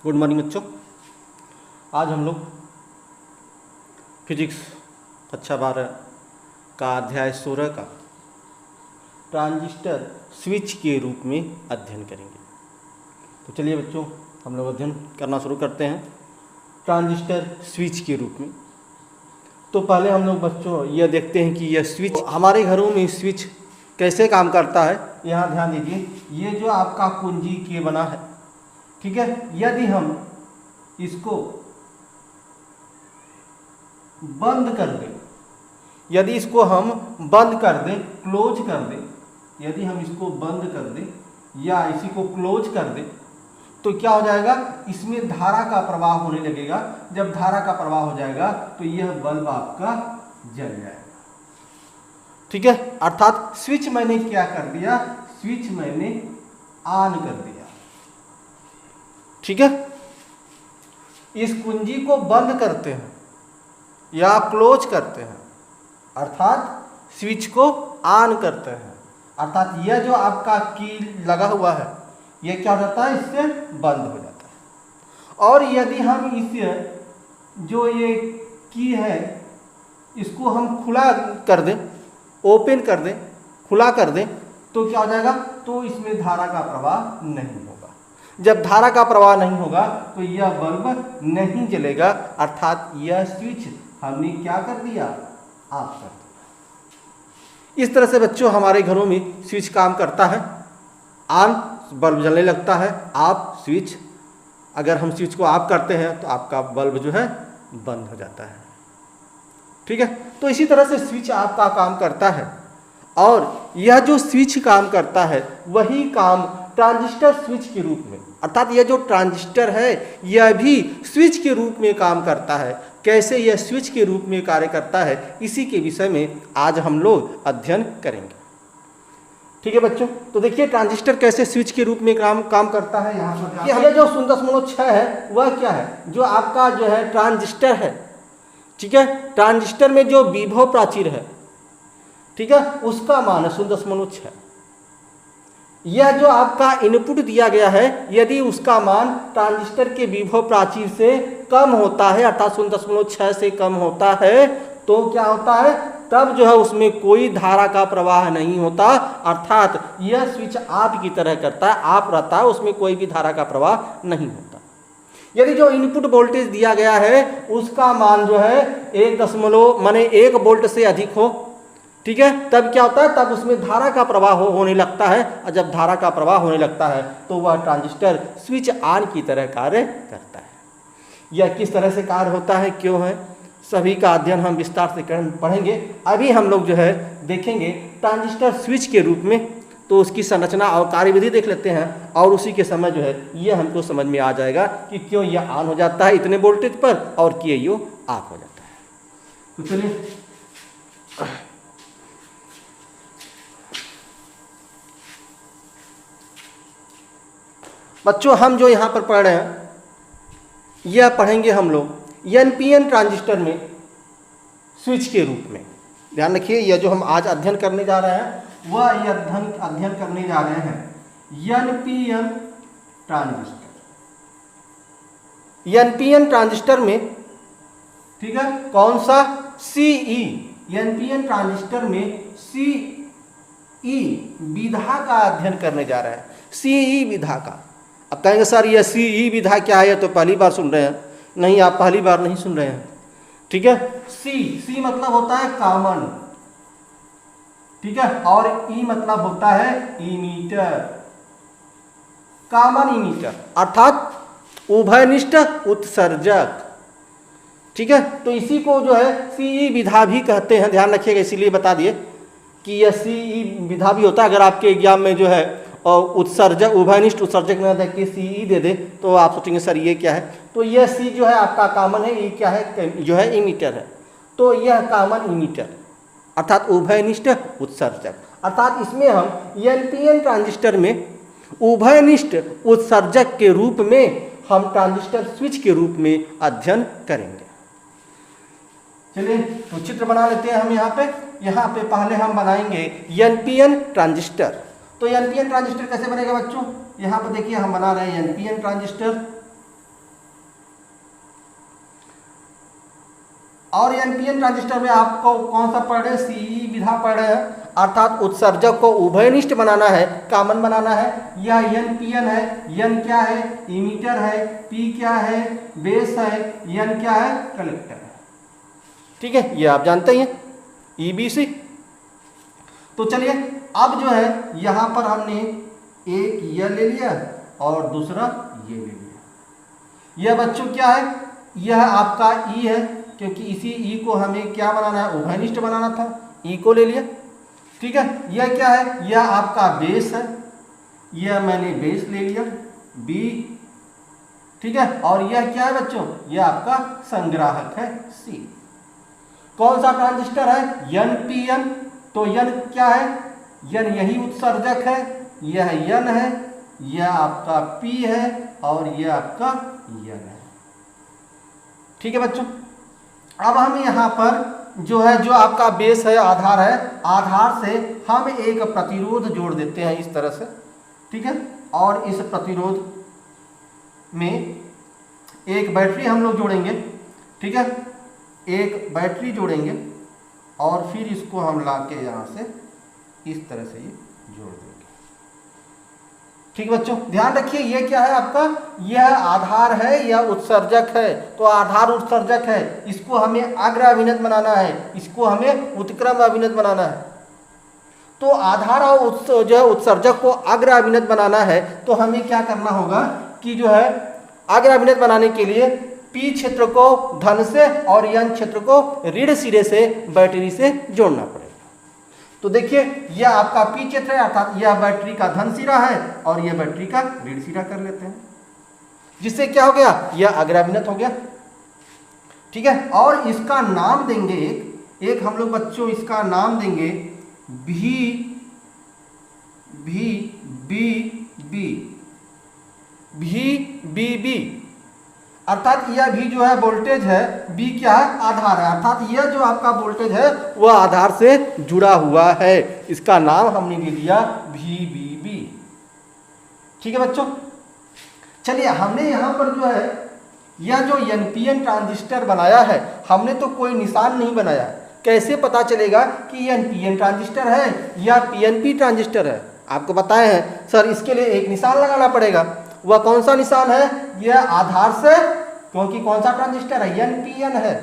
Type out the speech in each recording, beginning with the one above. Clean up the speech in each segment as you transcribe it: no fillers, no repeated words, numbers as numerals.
Good morning बच्चों। आज हम लोग फिजिक्स कक्षा 12 का अध्याय 16 का ट्रांजिस्टर स्विच के रूप में अध्ययन करेंगे। तो चलिए बच्चों, हम लोग अध्ययन करना शुरू करते हैं ट्रांजिस्टर स्विच के रूप में। तो पहले हम लोग बच्चों यह देखते हैं कि यह स्विच हमारे घरों में स्विच कैसे काम करता है। यहाँ ध्यान दीजिए, ये जो आपका कुंजी के बना है, ठीक है। यदि हम इसको बंद कर दें, यदि इसको हम बंद कर दें, क्लोज कर दें, यदि हम इसको बंद कर दें या इसी को क्लोज कर दें, तो क्या हो जाएगा, इसमें धारा का प्रवाह होने लगेगा। जब धारा का प्रवाह हो जाएगा तो यह बल्ब आपका जल जाएगा, ठीक है। अर्थात स्विच मैंने क्या कर दिया, स्विच मैंने ऑन कर दिया, ठीक है। इस कुंजी को बंद करते हैं या क्लोज करते हैं, अर्थात स्विच को ऑन करते हैं, अर्थात यह जो आपका की लगा हुआ है यह क्या हो जाता है, इससे बंद हो जाता है। और यदि हम इस जो ये की है इसको हम खुला कर दें, ओपन कर दें, खुला कर दें, तो क्या हो जाएगा, तो इसमें धारा का प्रवाह नहीं होगा। जब धारा का प्रवाह नहीं होगा तो यह बल्ब नहीं जलेगा, अर्थात यह स्विच हमने क्या कर दिया, ऑफ कर दिया। इस तरह से बच्चों हमारे घरों में स्विच काम करता है। ऑन बल्ब जलने लगता है, ऑफ स्विच, अगर हम स्विच को ऑफ करते हैं तो आपका बल्ब जो है बंद हो जाता है, ठीक है। तो इसी तरह से स्विच आपका काम करता है। और यह जो स्विच काम करता है वही काम ट्रांजिस्टर स्विच के रूप में, अर्थात यह जो ट्रांजिस्टर है यह भी स्विच के रूप में काम करता है। कैसे यह स्विच के रूप में कार्य करता है, इसी के विषय में आज हम लोग अध्ययन करेंगे, ठीक है बच्चों। तो देखिए ट्रांजिस्टर कैसे स्विच के रूप में काम करता है। यहाँ पर यह जो 0.6 है वह क्या है, जो आपका जो है ट्रांजिस्टर है, ठीक है। ट्रांजिस्टर में जो विभव प्राचीर है, ठीक है, उसका मान है 0.6। यह जो आपका इनपुट दिया गया है, यदि उसका मान ट्रांजिस्टर के विभव प्राचीर से कम होता है, अर्थात 0.6 से कम होता है, तो क्या होता है, तब जो है उसमें कोई धारा का प्रवाह नहीं होता, अर्थात यह स्विच ऑफ की तरह करता है, ऑफ रहता है, उसमें कोई भी धारा का प्रवाह नहीं होता। यदि जो इनपुट वोल्टेज दिया गया है उसका मान जो है 1 वोल्ट से अधिक हो, ठीक है, तब क्या होता है, तब उसमें धारा का प्रवाह होने लगता है। और जब धारा का प्रवाह होने लगता है तो वह ट्रांजिस्टर स्विच ऑन की तरह कार्य करता है। यह किस तरह से कार्य होता है, क्यों है, सभी का अध्ययन हम विस्तार से पढ़ेंगे। अभी हम लोग जो है देखेंगे ट्रांजिस्टर स्विच के रूप में, तो उसकी संरचना और कार्यविधि देख लेते हैं, और उसी के समय जो है ये हमको समझ में आ जाएगा कि क्यों यह ऑन हो जाता है इतने वोल्टेज पर और क्यों ये ऑफ हो जाता है। तो चलिए बच्चों, हम जो यहाँ पर पढ़ रहे हैं यह पढ़ेंगे हम लोग एनपीएन ट्रांजिस्टर में स्विच के रूप में। ध्यान रखिए, यह जो हम आज अध्ययन करने जा रहे हैं वह अध्ययन करने जा रहे हैं एनपीएन ट्रांजिस्टर। एनपीएन ट्रांजिस्टर में, ठीक है, कौन सा, सीई। एनपीएन ट्रांजिस्टर में सीई विधा का अध्ययन करने जा रहे हैं, सीई विधा का। अब कहेंगे सर यह सीई विधा क्या है, तो पहली बार सुन रहे हैं। नहीं, आप पहली बार नहीं सुन रहे हैं, ठीक है। सी मतलब होता है कॉमन, ठीक है, और ई मतलब होता है इमीटर, कॉमन इमीटर, अर्थात उभयनिष्ठ उत्सर्जक, ठीक है। तो इसी को जो है सीई विधा भी कहते हैं, ध्यान रखिएगा, इसीलिए बता दिए कि यह सीई विधा भी होता है। अगर आपके एग्जाम में जो है और उत्सर्जक, उभयनिष्ठ उत्सर्जक न देख के सीई दे दे तो आप सोचेंगे सर ये क्या है। तो यह सी जो है आपका कॉमन है, ये क्या है, जो है इमीटर है। तो यह कॉमन इमीटर अर्थात उभयनिष्ठ उत्सर्जक, अर्थात इसमें हम एनपीएन ट्रांजिस्टर में उभयनिष्ठ उत्सर्जक के रूप में हम ट्रांजिस्टर स्विच के रूप में अध्ययन करेंगे। चलिए तो चित्र बना लेते हैं हम यहाँ पे पहले हम बनाएंगे एनपीएन ट्रांजिस्टर। तो एनपीएन ट्रांजिस्टर कैसे बनेगा बच्चों, यहाँ पर देखिए हम बना रहे हैं एनपीएन ट्रांजिस्टर, और एनपीएन ट्रांजिस्टर में आपको कौन सा पढ़ रहे, सीई विधा पढ़ रहे हैं, अर्थात उत्सर्जक को उभयनिष्ठ बनाना है, कॉमन बनाना है। यह एनपीएन है, एन क्या है, इमीटर है, पी क्या है, बेस है, एन क्या है, कलेक्टर है। ठीक है, ये आप जानते ही हैं, ईबीसी। तो चलिए अब जो है यहां पर हमने एक यह ले लिया और दूसरा ये ले लिया। यह बच्चों क्या है, यह आपका ई है, क्योंकि इसी ई को हमें क्या बनाना है, उभयनिष्ठ बनाना था, ई को ले लिया। ठीक है, यह क्या है, यह आपका बेस है, यह मैंने बेस ले लिया बी। ठीक है, और यह क्या है बच्चों, यह आपका संग्राहक है सी। कौन सा ट्रांजिस्टर है, एनपीएन। तो एन क्या है, एन यही उत्सर्जक है, यह एन है, यह आपका पी है और यह आपका एन है। ठीक है बच्चों, अब हम यहाँ पर जो है, जो आपका बेस है, आधार है, आधार से हम एक प्रतिरोध जोड़ देते हैं इस तरह से। ठीक है, और इस प्रतिरोध में एक बैटरी हम लोग जोड़ेंगे। ठीक है, एक बैटरी जोड़ेंगे और फिर इसको हम लाके यहाँ से इस तरह से ये जोड़ देंगे। ठीक है बच्चों, ध्यान रखिए, ये क्या है आपका, यह आधार है, यह उत्सर्जक है। तो आधार उत्सर्जक है, इसको हमें अग्र अभिनत बनाना है, इसको हमें उत्क्रम अभिनत बनाना है। तो आधार और जो है उत्सर्जक को अग्र अभिनत बनाना है, तो हमें क्या करना होगा कि जो है अग्र अभिनत बनाने के लिए पी क्षेत्र को धन से और एन क्षेत्र को ऋण सिरे से बैटरी से जोड़ना पड़ेगा। तो देखिए, यह आपका पी क्षेत्र है, अर्थात यह बैटरी का धन सिरा है और यह बैटरी का ऋण सिरा कर लेते हैं, जिससे क्या हो गया, यह अग्राभिनत हो गया। ठीक है, और इसका नाम देंगे एक हम लोग बच्चों, इसका नाम देंगे भी भी बी बी भी बी बी, अर्थात यह भी जो है वोल्टेज है, बी क्या है, आधार है, अर्थात यह जो आपका वोल्टेज है वह आधार से जुड़ा हुआ है। इसका नाम हमने भी लिया भी बी बी। ठीक है बच्चों, चलिए हमने यहाँ पर जो है यह जो एनपीएन ट्रांजिस्टर बनाया है, हमने तो कोई निशान नहीं बनाया। कैसे पता चलेगा कि एनपीएन ट्रांजिस्टर है या पीएनपी ट्रांजिस्टर है? आपको बताए हैं सर, इसके लिए एक निशान लगाना पड़ेगा। वह कौन सा निशान है, यह आधार से, क्योंकि कौन सा ट्रांजिस्टर है, एनपीएन है।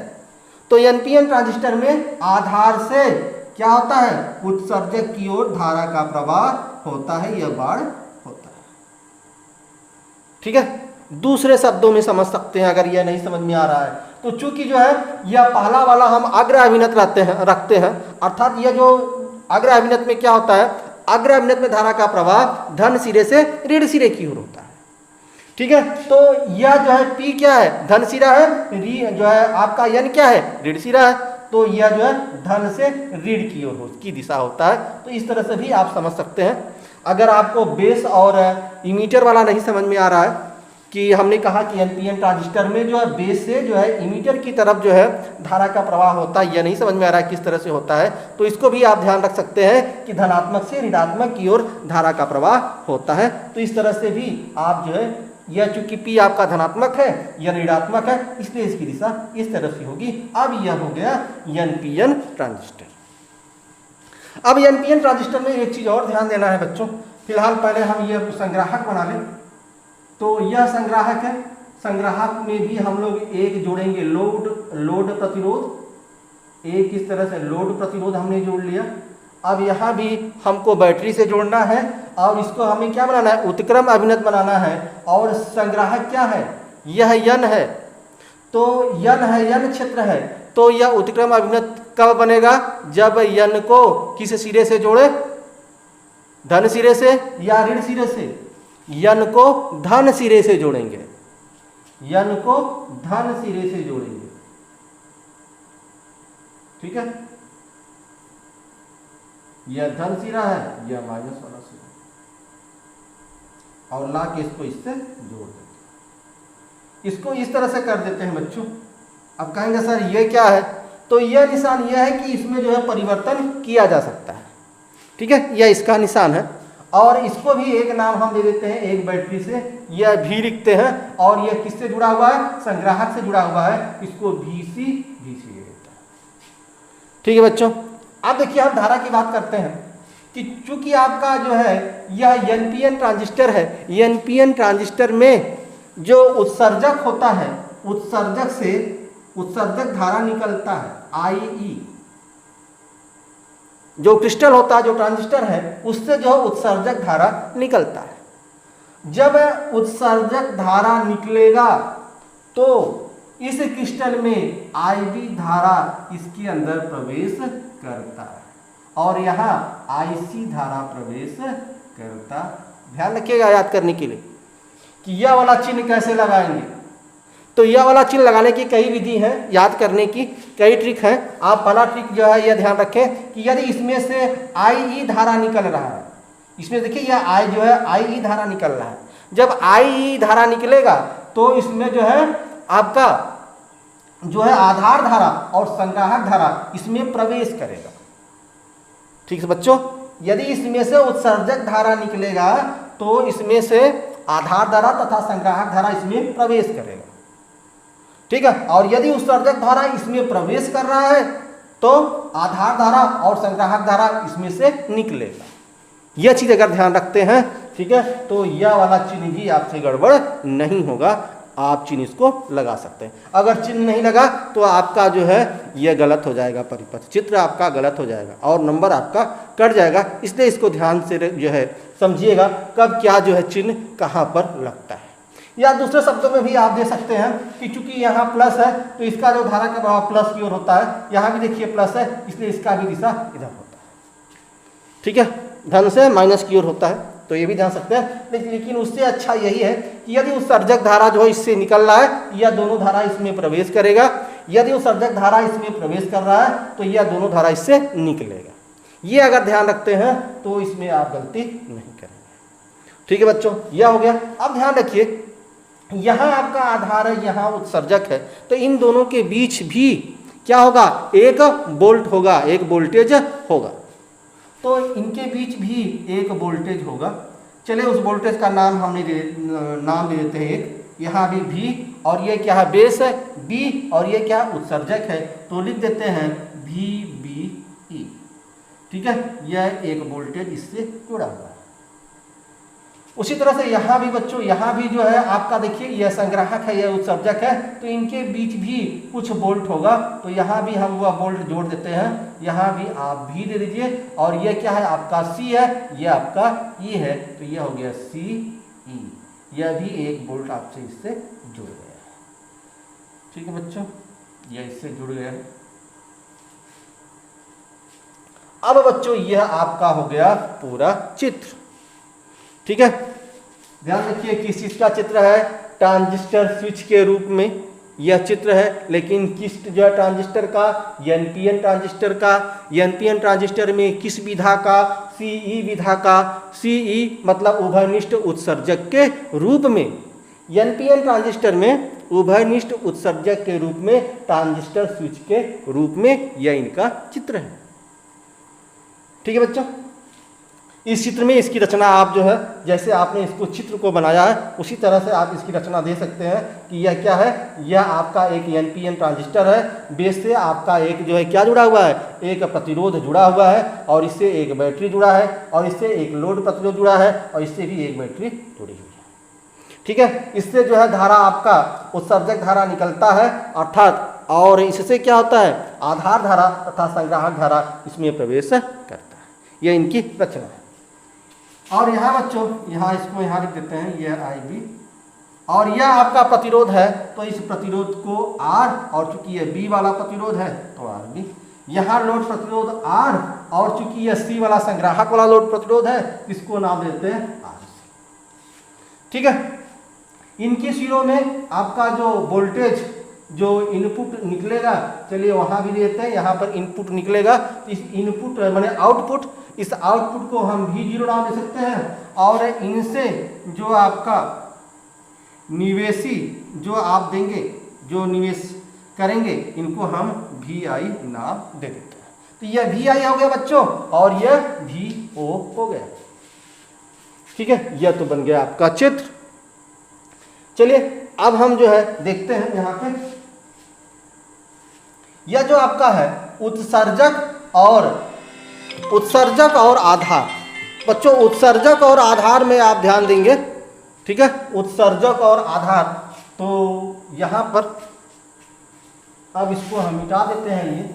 तो एनपीएन ट्रांजिस्टर में आधार से क्या होता है, उत्सर्जक की ओर धारा का प्रवाह होता है, यह बाढ़ होता है। ठीक है, दूसरे शब्दों में समझ सकते हैं अगर यह नहीं समझ में आ रहा है तो। चूंकि जो है यह पहला वाला हम अग्र अभिनत रखते हैं, अर्थात यह जो अग्र अभिनत में क्या होता है, अग्र अभिनत में धारा का प्रवाह धन सिरे से ऋण सिरे की ओर होता है। ठीक है, तो यह जो है पी क्या है, धन सिरा है, जो है आपका एन क्या है, ऋण सिरा है। तो यह जो है धन से ऋण की ओर की दिशा होता है। तो इस तरह से भी आप समझ सकते हैं। अगर आपको बेस और इमीटर वाला नहीं समझ में आ रहा है, कि हमने कहा कि एनपीएन ट्रांजिस्टर में जो है बेस से जो है इमीटर की तरफ जो है धारा का प्रवाह होता है, यह नहीं समझ में आ रहा है किस तरह से होता है, तो इसको भी आप ध्यान रख सकते हैं कि धनात्मक से ऋणात्मक की ओर धारा का प्रवाह होता है। तो इस तरह से भी आप जो है, यह चूंकि P आपका धनात्मक है, यह ऋणात्मक है, इसलिए इसकी दिशा इस तरफ से होगी। अब यह हो गया एनपीएन ट्रांजिस्टर। अब एनपीएन ट्रांजिस्टर में एक चीज और ध्यान देना है बच्चों। फिलहाल पहले हम यह संग्राहक बना लें। तो यह संग्राहक है, संग्राहक में भी हम लोग एक जोड़ेंगे लोड प्रतिरोध। एक इस तरह से लोड प्रतिरोध हमने जोड़ लिया। अब यहाँ भी हमको बैटरी से जोड़ना है और इसको हमें क्या बनाना है, उत्क्रम अभिनत बनाना है। और संग्राहक क्या है, यह यन है, तो यन है, यन क्षेत्र है। तो यह उत्क्रम अभिनत कब बनेगा, जब यन को किस सिरे से जोड़े, धन सिरे से या ऋण सिरे से। यन को धन सिरे से जोड़ेंगे, यन को धन सिरे से जोड़ेंगे। ठीक है, यह धन सिरा है, यह माइनस वाला सिरा, और ला के इसको इससे जोड़ देते। इसको इस तरह से कर देते हैं बच्चों। अब कहेंगे सर ये क्या है, तो यह निशान यह है कि इसमें जो है परिवर्तन किया जा सकता है। ठीक है, यह इसका निशान है। और इसको भी एक नाम हम दे देते हैं, एक बैटरी से यह भी लिखते हैं। और यह किससे जुड़ा हुआ है, संग्राहक से जुड़ा हुआ है, इसको VC ले देता है। ठीक है बच्चों, अब देखिए हम धारा की बात करते हैं कि चूंकि आपका जो है यह एनपीएन ट्रांजिस्टर है, एनपीएन ट्रांजिस्टर में जो उत्सर्जक होता है, उत्सर्जक से उत्सर्जक धारा निकलता है आई, जो क्रिस्टल होता है, जो ट्रांजिस्टर है, उससे जो उत्सर्जक धारा निकलता है। जब उत्सर्जक धारा निकलेगा तो इस क्रिस्टल में आईवी धारा इसके अंदर प्रवेश करता है और यहाँ आईसी धारा प्रवेश करता। ध्यान रखिएगा याद करने के लिए कि यह वाला चिन्ह कैसे लगाएंगे। तो यह वाला चिन्ह लगाने की कई विधि है, याद करने की कई ट्रिक है। आप पहला ट्रिक जो है यह ध्यान रखें कि यदि इसमें से आई धारा निकल रहा है, इसमें देखिए यह आई जो है आई धारा निकल रहा है, जब आई धारा निकलेगा तो इसमें जो है आपका जो है आधार धारा और संग्राहक धारा इसमें प्रवेश करेगा। ठीक है बच्चों, यदि इसमें से उत्सर्जक धारा निकलेगा तो इसमें से आधार धारा तथा संग्राहक धारा इसमें प्रवेश करेगा। ठीक है, और यदि उत्सर्जक धारा इसमें प्रवेश कर रहा है तो आधार धारा और संग्राहक धारा इसमें से निकलेगा। यह चीज अगर ध्यान रखते हैं, ठीक है, तो यह वाला चिन्ह भी आपसे गड़बड़ नहीं होगा, आप चिन्ह इसको लगा सकते हैं। अगर चिन्ह नहीं लगा तो आपका जो है यह गलत हो जाएगा, परिपथ चित्र आपका गलत हो जाएगा और नंबर आपका कट जाएगा। इसलिए इसको ध्यान से जो है समझिएगा कब क्या जो है चिन्ह कहाँ पर लगता है। या दूसरे शब्दों में भी आप दे सकते हैं कि चूंकि यहाँ प्लस है तो इसका जो धारा का प्रभाव प्लस की ओर होता है, यहाँ भी देखिए प्लस है इसलिए इसका भी दिशा इधर होता है। ठीक है, धन से माइनस की ओर होता है, तो ये भी जान सकते हैं। लेकिन उससे अच्छा यही है कि यदि उत्सर्जक धारा जो है इससे निकल रहा है, यह दोनों धारा इसमें प्रवेश करेगा। यदि उत्सर्जक धारा इसमें प्रवेश कर रहा है तो यह दोनों धारा इससे निकलेगा। ये अगर ध्यान रखते हैं तो इसमें आप गलती नहीं करेंगे। ठीक है बच्चों, यह हो गया। अब ध्यान रखिए यहाँ आपका आधार है, यहाँ उत्सर्जक है, तो इन दोनों के बीच भी क्या होगा, एक वोल्ट होगा, एक वोल्टेज होगा। तो इनके बीच भी एक वोल्टेज होगा। चलिए उस वोल्टेज का नाम नाम ले देते हैं एक, यहाँ भी V और ये क्या है, बेस है B और ये क्या उत्सर्जक है, तो लिख देते हैं VBE। ठीक है, यह एक वोल्टेज इससे जुड़ा हुआ है। उसी तरह से यहाँ भी बच्चों, यहाँ भी जो है आपका देखिए यह संग्राहक है, यह उत्सर्जक है, तो इनके बीच भी कुछ वोल्ट होगा, तो यहाँ भी हम वह वोल्ट जोड़ देते हैं। यहाँ भी आप भी दे दीजिए और यह क्या है आपका C है, यह आपका E है, तो यह हो गया CE। यह भी एक वोल्ट आपसे इससे जुड़ गया है। ठीक है बच्चों, यह इससे जुड़ गया है। अब बच्चों यह आपका हो गया पूरा चित्र। ठीक है, ध्यान रखिए किस चीज का चित्र है, ट्रांजिस्टर स्विच के रूप में यह चित्र है। लेकिन किस जो है ट्रांजिस्टर का, एनपीएन ट्रांजिस्टर का, एनपीएन ट्रांजिस्टर में किस विधा का, सीई विधा का। सीई मतलब उभयनिष्ठ उत्सर्जक के रूप में, एनपीएन ट्रांजिस्टर में उभयनिष्ठ उत्सर्जक के रूप में, ट्रांजिस्टर स्विच के रूप में यह इनका चित्र है। ठीक है बच्चों, इस चित्र में इसकी रचना आप जो है जैसे आपने इसको चित्र को बनाया है उसी तरह से आप इसकी रचना दे सकते हैं कि यह क्या है, यह आपका एक एनपीएन ट्रांजिस्टर है। बेस से आपका एक जो है क्या जुड़ा हुआ है, एक प्रतिरोध जुड़ा हुआ है और इससे एक बैटरी जुड़ा है और इससे एक लोड प्रतिरोध जुड़ा है और इससे भी एक बैटरी जुड़ी हुई है। ठीक है, इससे जो है धारा आपका उत्सर्जक धारा निकलता है अर्थात, और इससे क्या होता है आधार धारा तथा संग्राहक धारा इसमें प्रवेश करता है। यह इनकी रचना है। और यहाँ बच्चों यहाँ इसको यहाँ लिख देते हैं, यह IB और यह आपका प्रतिरोध है, तो इस प्रतिरोध को R और चूंकि यह B वाला प्रतिरोध है तो RB। यहाँ लोड प्रतिरोध R और चूंकि यह C वाला संग्राहक वाला लोड प्रतिरोध है इसको नाम देते हैं RC। ठीक है, इनके सिरों में आपका जो वोल्टेज जो इनपुट निकलेगा, चलिए वहाँ भी देते हैं, यहाँ पर इनपुट निकलेगा, इस इनपुट माने आउटपुट, इस आउटपुट को हम V0 नाम दे सकते हैं और इनसे जो आपका निवेशी जो आप देंगे, जो निवेश करेंगे, इनको हम VI नाम दे देते हैं। तो यह VI हो गया बच्चों और यह VO हो गया। ठीक है, यह तो बन गया आपका चित्र। चलिए अब हम जो है देखते हैं यहाँ पे, यह जो आपका है उत्सर्जक और आधार। बच्चों उत्सर्जक और आधार में आप ध्यान देंगे, ठीक है, उत्सर्जक और आधार। तो यहां पर अब इसको हम मिटा देते हैं। ये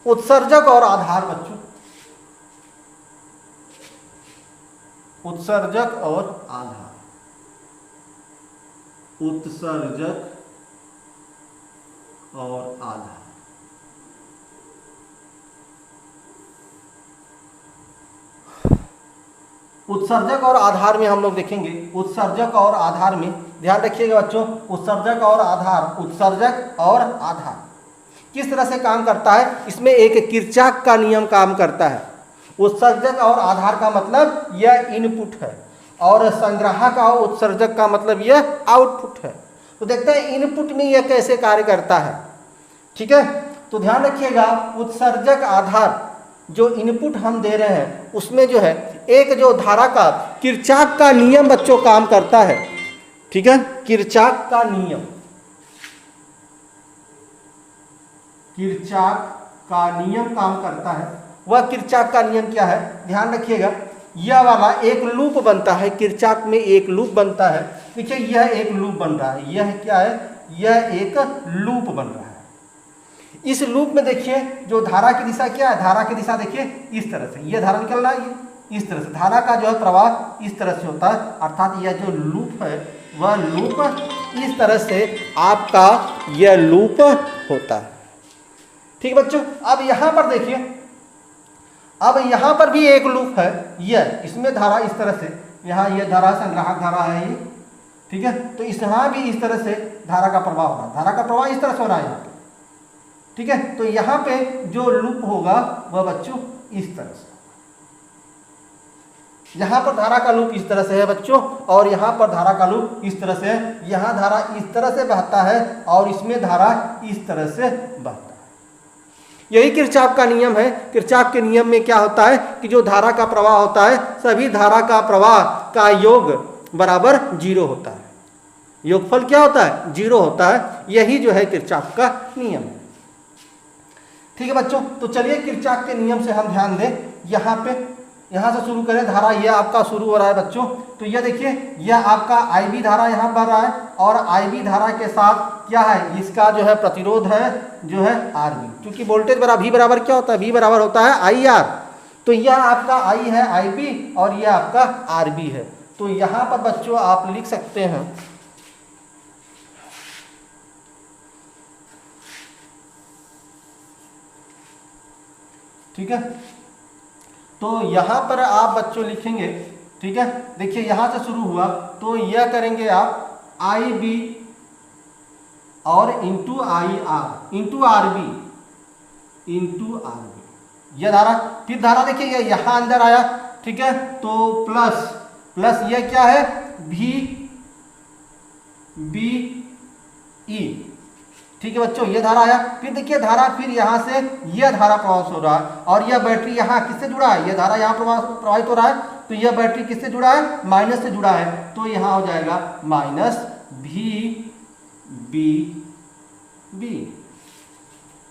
उत्सर्जक और आधार बच्चों, उत्सर्जक और आधार, उत्सर्जक और आधार। उत्सर्जक और आधार में हम लोग देखेंगे, उत्सर्जक और आधार में ध्यान रखिएगा बच्चों, उत्सर्जक और आधार, उत्सर्जक और आधार किस तरह से काम करता है। इसमें एक किरचॉफ का नियम काम करता है। उत्सर्जक और आधार का मतलब यह इनपुट है और संग्राहक और उत्सर्जक का मतलब यह आउटपुट है। तो देखते हैं इनपुट में यह कैसे कार्य करता है, ठीक है। तो ध्यान रखिएगा, उत्सर्जक आधार जो इनपुट हम दे रहे हैं उसमें जो है एक जो धारा का किरचॉफ का नियम बच्चों काम करता है, ठीक है। किरचॉफ का नियम, किरचॉफ का नियम काम करता है। वह किरचॉफ का नियम क्या है, ध्यान रखिएगा, यह वाला एक लूप बनता है। किरचॉफ में एक लूप बनता है। देखिए यह एक लूप बन रहा है, यह क्या है, यह एक लूप बन रहा है। इस लूप में देखिए जो धारा की दिशा क्या है, धारा की दिशा देखिए इस तरह से, यह धारा निकल रहा है, ये इस तरह से धारा का जो है प्रवाह इस तरह से होता है। अर्थात यह जो लूप है वह लूप इस तरह से आपका यह लूप होता है, ठीक है बच्चों। अब यहां पर देखिए, अब यहां पर भी एक लूप है, यह इसमें धारा इस तरह से, यहाँ यह धारा संग्राहक धारा है ये, ठीक है। तो यहाँ भी इस तरह से धारा का प्रवाह हो रहा है, धारा का प्रवाह इस तरह से हो रहा है यहाँ पे, ठीक है। तो यहाँ पे जो लूप होगा वह बच्चों इस तरह से, यहाँ पर धारा का लूप इस तरह से है बच्चों और यहाँ पर धारा का लूप इस तरह से है। यहाँ धारा इस तरह से बहता है और इसमें धारा इस तरह से बहता है। यही किरचॉफ का नियम है। किरचॉफ के नियम में क्या होता है कि जो धारा का प्रवाह होता है सभी धारा का प्रवाह का योग बराबर 0 होता है। योगफल क्या होता है, 0 होता है। यही जो है किरचॉफ का नियम है, ठीक है बच्चों। तो चलिए किरचॉफ के नियम से हम ध्यान दें। यहाँ पे, यहाँ से शुरू करें, धारा यह आपका शुरू हो रहा है बच्चों। तो यह देखिए यह आपका IB धारा यहाँ बढ़ रहा है और IB धारा के साथ क्या है, इसका जो है प्रतिरोध है जो है RB, क्योंकि वोल्टेज बराबर V बराबर क्या होता है, V बराबर होता है IR। तो यह आपका I है IB और यह आपका RB है। तो यहाँ पर बच्चों आप लिख सकते हैं, ठीक है। तो यहाँ पर आप बच्चों लिखेंगे, ठीक है। देखिए यहाँ से शुरू हुआ तो यह करेंगे आप IB और इंटू IR इंटू RB यह धारा, फिर धारा देखिए यह यहाँ अंदर आया, ठीक है। तो प्लस यह क्या है, VBE, ठीक है बच्चों। ये धारा आया, फिर देखिए धारा, फिर यहाँ से यह धारा प्रवाहित हो रहा है और यह बैटरी यहाँ किससे जुड़ा है, यह धारा यहाँ प्रवाहित हो रहा है। तो यह बैटरी किससे जुड़ा है, माइनस से जुड़ा है। तो यहाँ हो जाएगा माइनस VBB,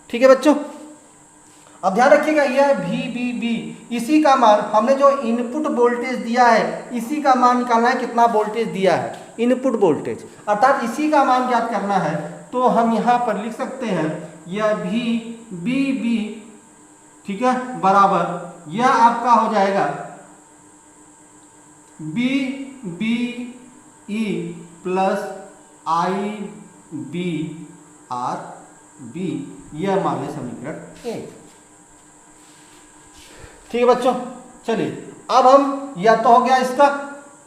ठीक है बच्चों। अब ध्यान रखिएगा यह VBB, इसी का मान हमने जो इनपुट वोल्टेज दिया है इसी का मान निकालना है, कितना वोल्टेज दिया है, इनपुट वोल्टेज, अर्थात इसी का मान ज्ञात करना है। तो हम यहाँ पर लिख सकते हैं यह VBB, ठीक है, बराबर यह आपका हो जाएगा BBE प्लस IBRB, यह मान लें समीकरण 1, ठीक है बच्चों। चलिए अब हम, यह तो हो गया इसका,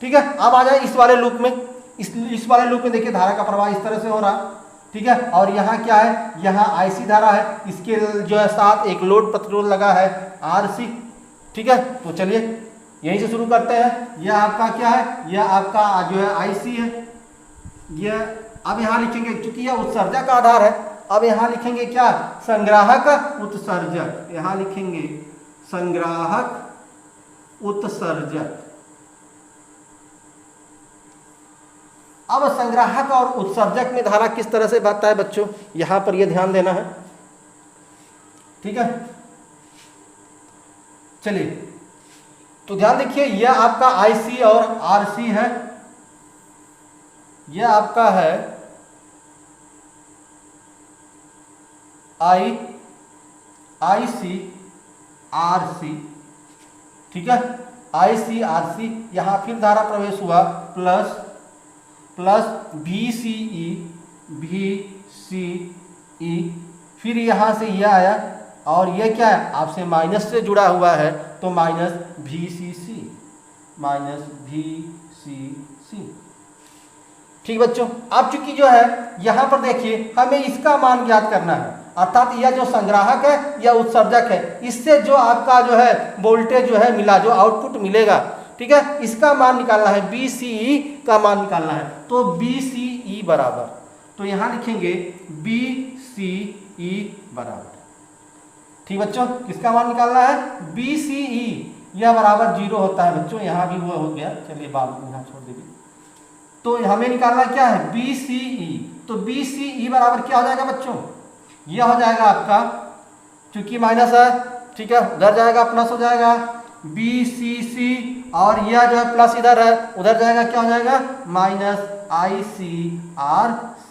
ठीक है। अब आ जाए इस वाले लूप में। इस वाले लूप में देखिए धारा का प्रवाह इस तरह से हो रहा है, ठीक है। और यहाँ क्या है, यहाँ IC धारा है, इसके जो है साथ एक लोड प्रतिरोध लगा है RC, ठीक है। तो चलिए यहीं से शुरू करते हैं। यह आपका क्या है, यह आपका जो है IC है। यह अब यहाँ लिखेंगे, चूंकि यह उत्सर्जक का आधार है, अब यहाँ लिखेंगे क्या, संग्राहक उत्सर्जक, यहाँ लिखेंगे संग्राहक उत्सर्जक। अब संग्राहक और उत्सर्जक में धारा किस तरह से बहता है बच्चों, यहां पर यह ध्यान देना है। ठीक है, चलिए तो ध्यान देखिए, यह आपका IC और RC है, यह आपका है IC RC। ठीक है, IC RC, यहां फिर धारा प्रवेश हुआ प्लस VCE, फिर यहां से यह आया और यह क्या है आपसे माइनस से जुड़ा हुआ है तो माइनस VCC। ठीक बच्चों, अब चूंकि जो है यहां पर देखिए हमें इसका मान ज्ञात करना है, अर्थात यह जो संग्राहक है या उत्सर्जक है, इससे जो आपका जो है वोल्टेज जो है मिला, जो आउटपुट मिलेगा, ठीक है, इसका मान निकालना है, BCE का मान निकालना है। तो BCE बराबर, तो यहां लिखेंगे BCE बराबर, ठीक बच्चों, किसका मान निकालना है, BCE, यह बराबर 0 होता है बच्चों, यहां भी वो हो गया, चलिए बात यहां छोड़ दीजिए। तो हमें निकालना क्या है, BCE, तो BCE बराबर क्या हो जाएगा बच्चों, यह हो जाएगा आपका, चूंकि माइनस है, ठीक है, उधर जाएगा प्लस हो जाएगा BCC, और यह जो है प्लस इधर है उधर जाएगा, क्या हो जाएगा माइनस ICRC,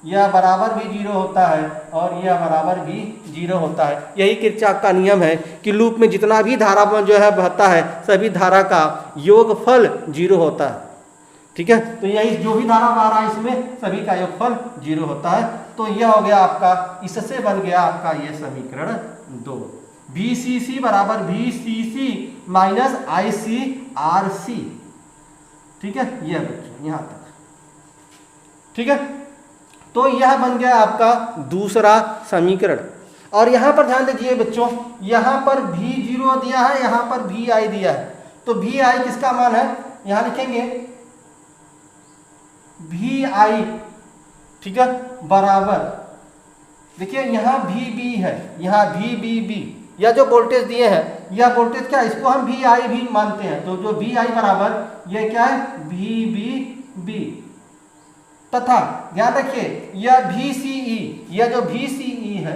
यह बराबर भी 0 होता है और यह बराबर भी 0 होता है। यही किरचॉफ का नियम है कि लूप में जितना भी धारा जो है बहता है सभी धारा का योगफल 0 होता है। ठीक है, तो यही जो भी धारा बह रहा है इसमें सभी का योगफल 0 होता है। तो यह हो गया आपका, इससे बन गया आपका यह समीकरण 2, VCC बराबर VCC माइनस ICRC। ठीक है, यह बच्चों यहां तक, ठीक है, तो यह बन गया आपका दूसरा समीकरण। और यहां पर ध्यान दीजिए बच्चों, यहां पर V0 दिया है, यहां पर VI दिया है, तो VI किसका मान है, यहां लिखेंगे VI, ठीक है, बराबर, देखिए यहां VB है, यहां VBB, यह जो वोल्टेज दिए हैं यह वोल्टेज क्या है, इसको हम VI भी मानते हैं, तो जो VI बराबर यह क्या है VBB, तथा ध्यान रखिए यह VCE, यह जो VCE है,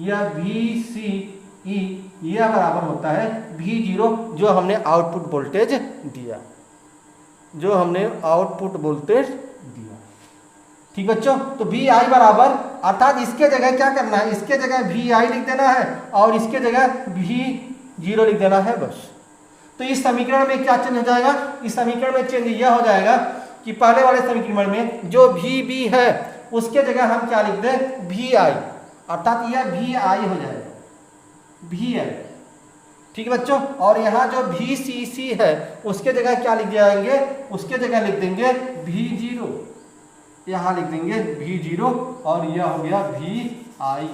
यह VCE यह बराबर होता है V0, जो हमने आउटपुट वोल्टेज दिया, जो हमने आउटपुट वोल्टेज दिया। ठीक बच्चों, तो VI बराबर, अर्थात इसके जगह क्या करना है, इसके जगह VI लिख देना है और इसके जगह V0 लिख देना है बस। तो इस समीकरण में क्या चेंज हो जाएगा, इस समीकरण में चेंज यह हो जाएगा कि पहले वाले समीकरण में जो VB है उसके जगह हम क्या लिख दें VI, अर्थात यह VI हो जाएगा VI। ठीक है बच्चों, और यहाँ जो VCC है उसके जगह क्या लिख जाएंगे, उसके जगह लिख देंगे V0, यहाँ लिख देंगे V0 और यह हो गया VI,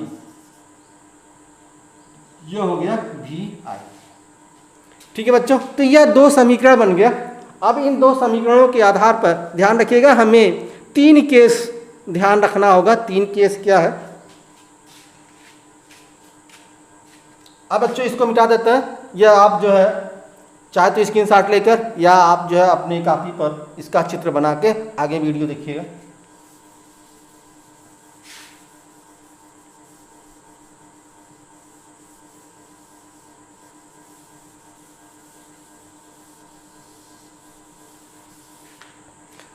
यह हो गया VI। ठीक है बच्चों, तो यह दो समीकरण बन गया। अब इन दो समीकरणों के आधार पर ध्यान रखिएगा, हमें 3 केस ध्यान रखना होगा। 3 केस क्या है, अब बच्चों इसको मिटा देते हैं, या आप जो है चाहे तो स्क्रीनशॉट लेकर या आप जो है अपने कॉपी पर इसका चित्र बना के आगे वीडियो देखिएगा।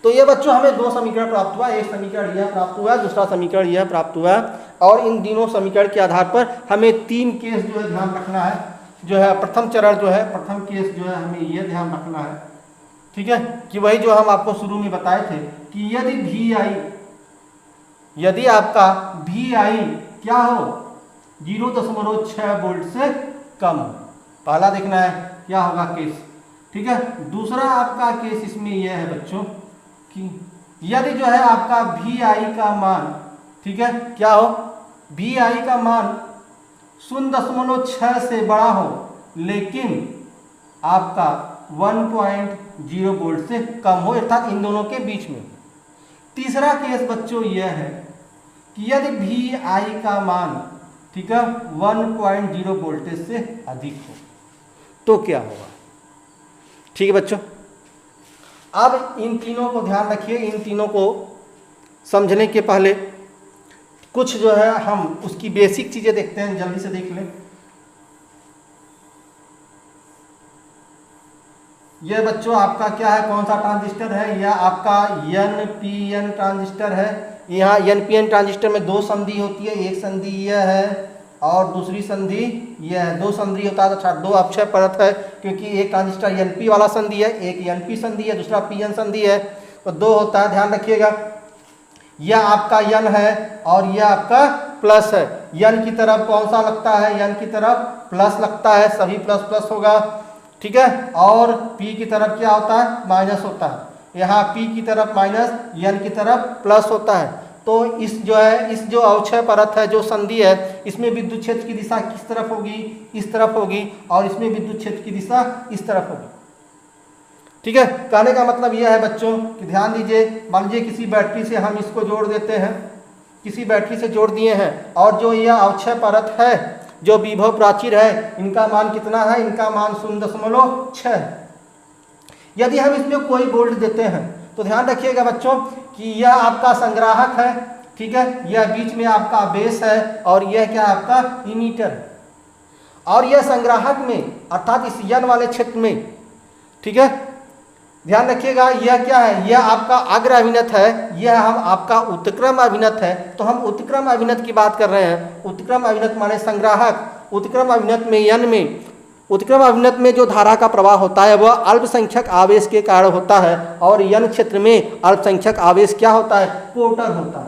तो ये बच्चों हमें 2 समीकरण प्राप्त हुआ, एक समीकरण यह प्राप्त हुआ, दूसरा समीकरण यह प्राप्त हुआ, और इन तीनों समीकरण के आधार पर हमें 3 केस जो है ध्यान रखना है। जो है प्रथम चरण जो है, प्रथम केस जो है हमें यह ध्यान रखना है, ठीक है, कि वही जो हम आपको शुरू में बताए थे कि यदि VI, यदि आपका VI क्या हो 0.6 वोल्ट से कम हो, पहला देखना है क्या होगा केस। ठीक है, दूसरा आपका केस इसमें यह है बच्चों कि यदि जो है आपका VI का मान, ठीक है, क्या हो, VI का मान 0.6 से बड़ा हो लेकिन आपका 1.0 वोल्ट से कम हो, अर्थात इन दोनों के बीच में। तीसरा केस बच्चों यह है कि यदि VI का मान, ठीक है, 1.0 वोल्टेज से अधिक हो तो क्या होगा। ठीक है बच्चों, अब इन तीनों को ध्यान रखिए, इन तीनों को समझने के पहले कुछ जो है हम उसकी बेसिक चीजें देखते हैं, जल्दी से देख लें। यह बच्चों आपका क्या है, कौन सा ट्रांजिस्टर है, यह आपका NPN ट्रांजिस्टर है। यहाँ NPN ट्रांजिस्टर में दो संधि होती है, एक संधि यह है और दूसरी संधि यह है। दो संधि होता है तो दो अक्षय परत है, क्योंकि एक ट्रांजिस्टर NP वाला संधि है, एक NP संधि है, दूसरा PN संधि है, तो दो होता है, ध्यान रखिएगा। यह आपका N है और यह आपका प्लस है। N की तरफ कौन सा लगता है, N की तरफ प्लस लगता है, सभी प्लस प्लस होगा, ठीक है। और P की तरफ क्या होता है, माइनस होता है। यहाँ P की तरफ माइनस, N की तरफ प्लस होता है। तो इस जो अवक्षय परत है, जो संधि है, इसमें विद्युत क्षेत्र की दिशा किस तरफ होगी, इस तरफ होगी, और इसमें विद्युत क्षेत्र की दिशा इस तरफ होगी, ठीक है। कहने का मतलब यह है बच्चों कि ध्यान दीजिए, मान लीजिए किसी बैटरी से हम इसको जोड़ देते हैं, किसी बैटरी से जोड़ दिए हैं, और जो यह अवक्षय परत है, जो विभव प्राचीर है, इनका मान कितना है, इनका मान 0.6 है। यदि हम इसमें कोई वोल्ट देते हैं तो ध्यान रखिएगा बच्चों कि यह आपका संग्राहक है, ठीक है, यह बीच में आपका बेस है और यह क्या है, आपका इमीटर है। और यह संग्राहक में अर्थात इस N वाले क्षेत्र में, ठीक है, ध्यान रखिएगा, यह क्या है, यह आपका अग्र अभिनत है, यह हम आपका उत्क्रम अभिनत है। तो हम उत्क्रम अभिनत की बात कर रहे हैं। उत्क्रम अभिनत माने संग्राहक। उत्क्रम अभिनत में N में, उत्क्रम अभिनत में जो धारा का प्रवाह होता है वह अल्पसंख्यक आवेश के कारण होता है, और N क्षेत्र में अल्पसंख्यक आवेश क्या होता है, कोटर होता है।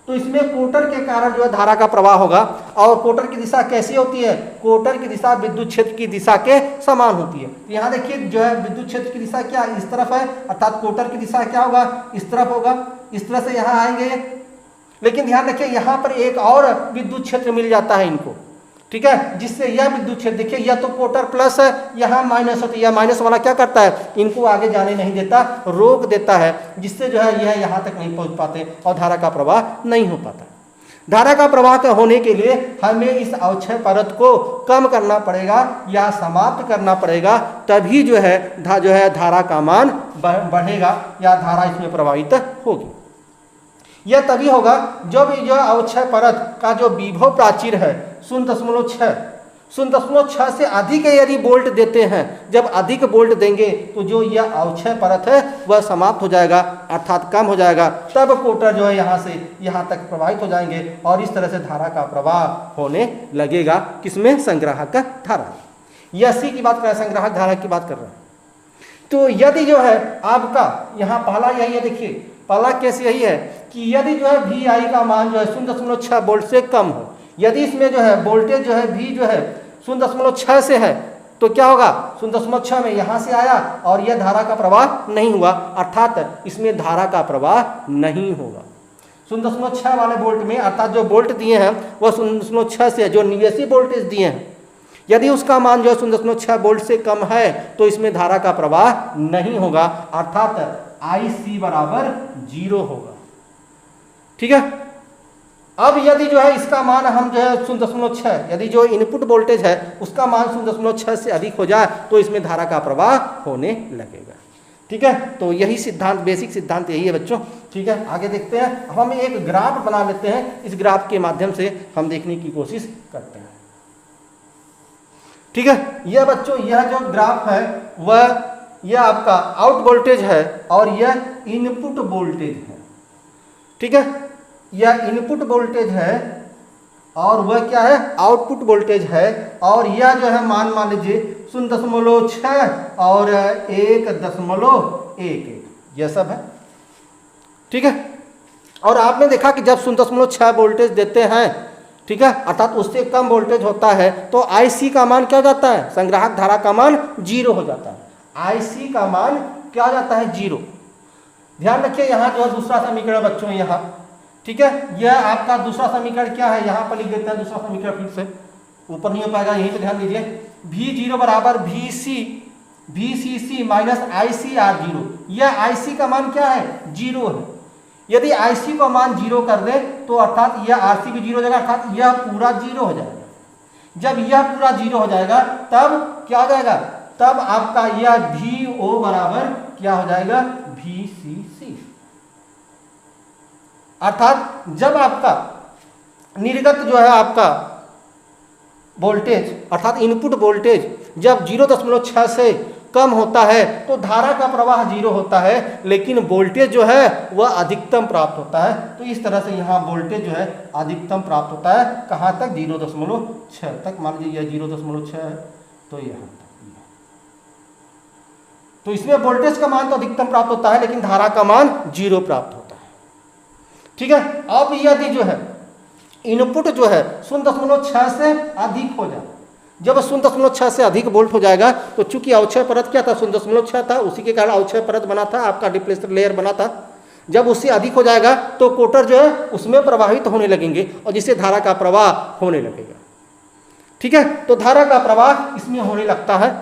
तो इसमें कोटर के कारण जो है धारा का प्रवाह होगा, और कोटर की दिशा कैसी होती है, कोटर की दिशा विद्युत क्षेत्र की दिशा के समान होती है। यहाँ देखिए जो है विद्युत क्षेत्र की दिशा क्या इस तरफ है, अर्थात कोटर की दिशा क्या होगा, इस तरफ होगा, इस तरह से यहाँ आएंगे। लेकिन ध्यान रखिए यहाँ पर एक और विद्युत क्षेत्र मिल जाता है इनको, ठीक है, जिससे यह विद्युत क्षेत्र देखिए, यह तो कोटर प्लस है, यहाँ माइनस होती है, यह माइनस वाला क्या करता है, इनको आगे जाने नहीं देता, रोक देता है, जिससे जो है यह यहाँ तक नहीं पहुँच पाते और धारा का प्रवाह नहीं हो पाता। धारा का प्रवाह का होने के लिए हमें इस अवक्षय परत को कम करना पड़ेगा या समाप्त करना पड़ेगा, तभी जो है धारा का मान बढ़ेगा या धारा इसमें प्रवाहित होगी। यह तभी होगा जब जो अवक्षय परत का जो विभव प्राचीर है 0.6 से अधिक यदि वोल्ट देते हैं, जब अधिक वोल्ट देंगे तो जो यह अवक्षय परत है वह समाप्त हो जाएगा, अर्थात कम हो जाएगा। तब कोटर जो है यहाँ से यहाँ तक प्रवाहित हो जाएंगे और इस तरह से धारा का प्रवाह होने लगेगा। किसमें, संग्राहक धारा। यह सी की बात कर रहे हैं, संग्राहक धारा की बात कर रहे हैं। तो यदि जो है आपका यहाँ पहला यही है, देखिए पहला केस यही है कि यदि जो है VI का मान जो है 0.6 वोल्ट से कम हो, यदि इसमें जो है वोल्टेज जो है V जो है 0.6 से है, तो क्या होगा, 0.6 में यहाँ से आया और यह धारा का प्रवाह नहीं हुआ, अर्थात इसमें धारा का प्रवाह नहीं होगा। 0.6 वाले वोल्ट में, अर्थात जो वोल्ट दिए हैं वह 0.6 से, जो निवेशी वोल्टेज दिए हैं, यदि उसका मान जो है 0.6 वोल्ट से कम है तो इसमें धारा का प्रवाह नहीं होगा, अर्थात IC बराबर 0 होगा, ठीक है। अब यदि जो है इसका मान हम जो है 0.6, यदि जो इनपुट वोल्टेज है उसका मान 0.6 से अधिक हो जाए तो इसमें धारा का प्रवाह होने लगेगा, ठीक है। तो यही सिद्धांत, बेसिक सिद्धांत यही है बच्चों, ठीक है। आगे देखते हैं। अब हम एक ग्राफ बना लेते हैं, इस ग्राफ के माध्यम से हम देखने की कोशिश करते हैं, ठीक है। यह बच्चों, यह जो ग्राफ है वह यह आपका आउट वोल्टेज है और यह इनपुट वोल्टेज है, ठीक है। यह इनपुट वोल्टेज है और वह क्या है, आउटपुट वोल्टेज है, और यह जो है मान लीजिए 0.6 और 1.11 यह सब है, ठीक है। और आपने देखा कि जब 0.6 वोल्टेज देते हैं, ठीक है, अर्थात उससे कम वोल्टेज होता है तो IC का मान क्या हो जाता है, संग्राहक धारा का मान 0 हो जाता है। IC का मान क्या हो जाता है, 0। ध्यान रखिए यहाँ जो दूसरा समीकरण बच्चों, यहाँ ठीक है, यह आपका दूसरा समीकरण क्या है, यहाँ पर लिख देते हैं दूसरा समीकरण, फिर से ऊपर नहीं हो पाएगा, यहीं पे ध्यान दीजिए। V0 बराबर VCC माइनस ICR0। यह IC का मान क्या है, 0 है। यदि IC का मान 0 कर दे तो अर्थात यह RC भी 0 हो जाएगा, अर्थात यह पूरा 0 हो जाएगा। जब यह पूरा 0 हो जाएगा तब क्या हो जाएगा, तब आपका यह VO बराबर क्या हो जाएगा, VCC। अर्थात जब आपका निर्गत जो है आपका वोल्टेज अर्थात इनपुट वोल्टेज जब 0.6 से कम होता है तो धारा का प्रवाह 0 होता है, लेकिन वोल्टेज जो है वह अधिकतम प्राप्त होता है। तो इस तरह से यहाँ वोल्टेज जो है अधिकतम प्राप्त होता है, कहाँ तक, 0.6 तक। मान लीजिए यह 0.6 है तो यहाँ तक। तो इसमें वोल्टेज का मान तो अधिकतम प्राप्त होता है, लेकिन धारा का मान 0 प्राप्त होता है। ठीक है। अब यदि जो है इनपुट जो है 0.6 से अधिक हो जाए, जब 0.6 से अधिक वोल्ट हो जाएगा तो चूंकि अवक्षय परत क्या था, 0.6 था, उसी के कारण अवक्षय परत बना था, आपका डिप्लेसर लेयर बना था। जब उससे अधिक हो जाएगा तो कोटर जो है उसमें प्रवाहित होने लगेंगे और जिससे धारा का प्रवाह होने लगेगा। ठीक है। तो धारा का प्रवाह इसमें होने लगता है।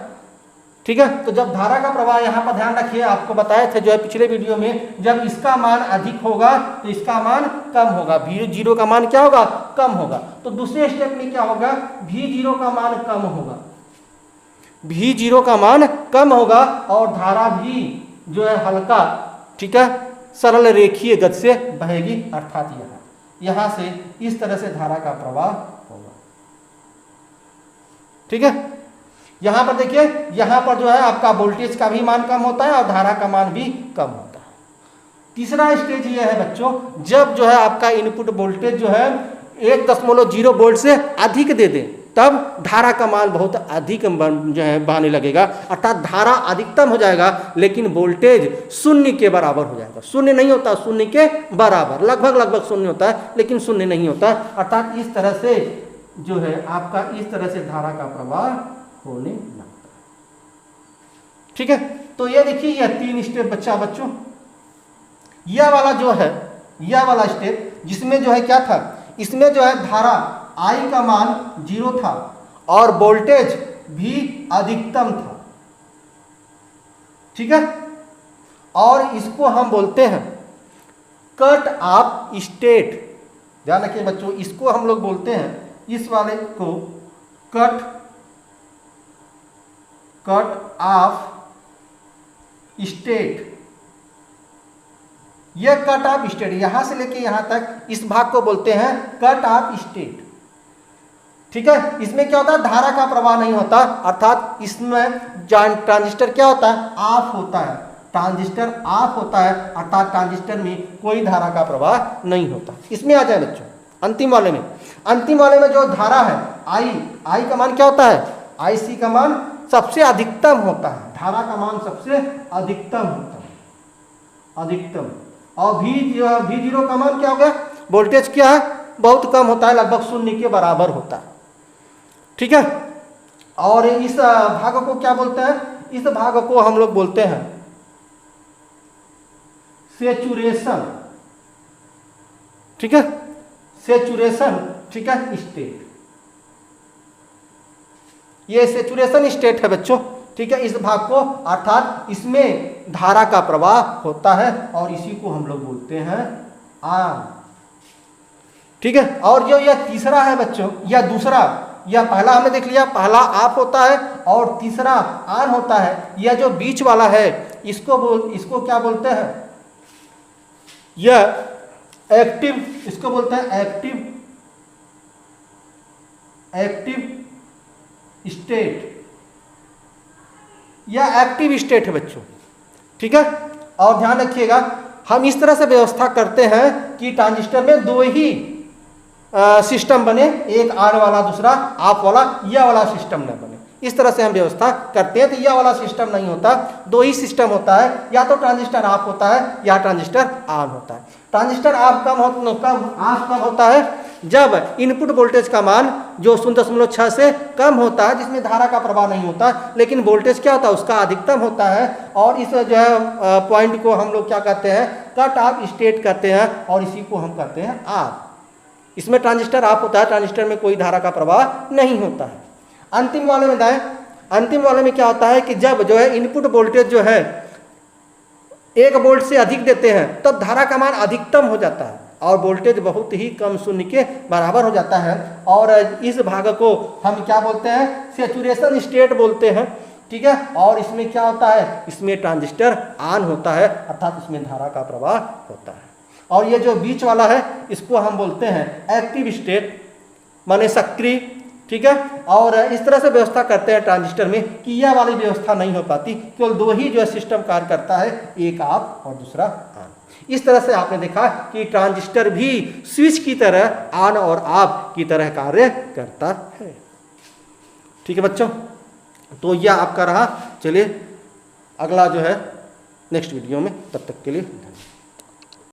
ठीक है। तो जब धारा का प्रवाह, यहाँ पर ध्यान रखिए, आपको बताए थे जो है पिछले वीडियो में, जब इसका मान अधिक होगा तो इसका मान कम होगा, V0 का मान क्या होगा, कम होगा। तो दूसरे स्टेप में क्या होगा, V0 का मान कम होगा, V0 का मान कम होगा और धारा भी जो है हल्का, ठीक है, सरल रेखीय गति से बहेगी, अर्थात यहाँ से इस तरह से धारा का प्रवाह होगा। ठीक है। यहां पर देखिए, यहां पर जो है आपका वोल्टेज का भी मान कम होता है और धारा का मान भी कम होता है। तीसरा स्टेज ये है बच्चों, जब जो है आपका इनपुट वोल्टेज जो है 1.0 वोल्ट से अधिक दे दे, तब धारा का मान बहुत अधिक जो है बहने लगेगा, अर्थात धारा अधिकतम हो जाएगा, लेकिन वोल्टेज शून्य के बराबर हो जाएगा। शून्य नहीं होता, शून्य के बराबर, लगभग शून्य होता है, लेकिन शून्य नहीं होता। अर्थात इस तरह से जो है आपका इस तरह से धारा का प्रवाह होने लगता है। ठीक है। तो ये देखिए, यह 3 स्टेप बच्चों, यह वाला जो है, यह वाला स्टेप जिसमें जो है क्या था, इसमें जो है धारा I का मान 0 था और वोल्टेज भी अधिकतम था। ठीक है। और इसको हम बोलते हैं कट ऑफ स्टेट। ध्यान रखिए बच्चों, इसको हम लोग बोलते हैं, इस वाले को कट ऑफ स्टेट। यह कट ऑफ स्टेट, यहां से लेके यहां तक इस भाग को बोलते हैं कट ऑफ स्टेट। ठीक है। इसमें क्या होता है, धारा का प्रवाह नहीं होता, अर्थात इसमें ट्रांजिस्टर क्या होता है, ऑफ होता है, ट्रांजिस्टर ऑफ होता है, अर्थात ट्रांजिस्टर में कोई धारा का प्रवाह नहीं होता। इसमें आ जाए बच्चों अंतिम वाले में, अंतिम वाले में जो धारा है I का मान क्या होता है, IC का मान सबसे अधिकतम होता है, धारा का मान सबसे अधिकतम होता है, अधिकतम। और V0 का मान क्या हो गया, वोल्टेज क्या है, बहुत कम होता है, लगभग शून्य के बराबर होता है। ठीक है। और इस भाग को क्या बोलते हैं, इस भाग को हम लोग बोलते हैं सैचुरेशन। ठीक है, सैचुरेशन। ठीक है, स्टेट, ये सैचुरेशन स्टेट है बच्चों। ठीक है। इस भाग को, अर्थात इसमें धारा का प्रवाह होता है और इसी को हम लोग बोलते हैं आन। ठीक है। और जो यह तीसरा है बच्चों, या दूसरा, यह पहला हमने देख लिया, पहला ऑफ होता है और तीसरा ऑन होता है। यह जो बीच वाला है इसको क्या बोलते हैं, यह एक्टिव, इसको बोलते हैं एक्टिव स्टेट, यह एक्टिव स्टेट है बच्चों। ठीक है। और ध्यान रखिएगा, हम इस तरह से व्यवस्था करते हैं कि ट्रांजिस्टर में 2 ही सिस्टम बने, एक ऑन वाला दूसरा ऑफ वाला, यह वाला सिस्टम न बने। इस तरह से हम व्यवस्था करते हैं। तो यह वाला सिस्टम नहीं होता, 2 ही सिस्टम होता है, या तो ट्रांजिस्टर ऑफ होता है या ट्रांजिस्टर ऑन होता है। ट्रांजिस्टर ऑफ कब होता है, जब इनपुट वोल्टेज का मान जो 0.6 से कम होता है, जिसमें धारा का प्रवाह नहीं होता, लेकिन वोल्टेज क्या होता है, उसका अधिकतम होता है। और इस जो है पॉइंट को हम लोग क्या कहते हैं, कट ऑफ स्टेट कहते हैं, और इसी को हम कहते हैं ऑफ। इसमें ट्रांजिस्टर ऑफ होता है, ट्रांजिस्टर में कोई धारा का प्रवाह नहीं होता है। अंतिम वाले में दाएं, अंतिम वाले में क्या होता है कि जब जो है इनपुट वोल्टेज जो है 1 वोल्ट से अधिक देते हैं, तब धारा का मान अधिकतम हो जाता है और वोल्टेज बहुत ही कम, शून्य के बराबर हो जाता है। और इस भाग को हम क्या बोलते हैं, सैचुरेशन स्टेट बोलते हैं। ठीक है। और इसमें क्या होता है, इसमें ट्रांजिस्टर ऑन होता है, अर्थात इसमें धारा का प्रवाह होता है। और ये जो बीच वाला है इसको हम बोलते हैं एक्टिव स्टेट, माने सक्रिय, ठीक है। और इस तरह से व्यवस्था करते हैं ट्रांजिस्टर में कि यह वाली व्यवस्था नहीं हो पाती, केवल दो ही जो है सिस्टम कार्य करता है, एक ऑफ और दूसरा ऑन। इस तरह से आपने देखा कि ट्रांजिस्टर भी स्विच की तरह ऑन और ऑफ की तरह कार्य करता है। ठीक है बच्चों, तो यह आपका रहा। चलिए अगला जो है नेक्स्ट वीडियो में, तब तक के लिए धन्यवाद।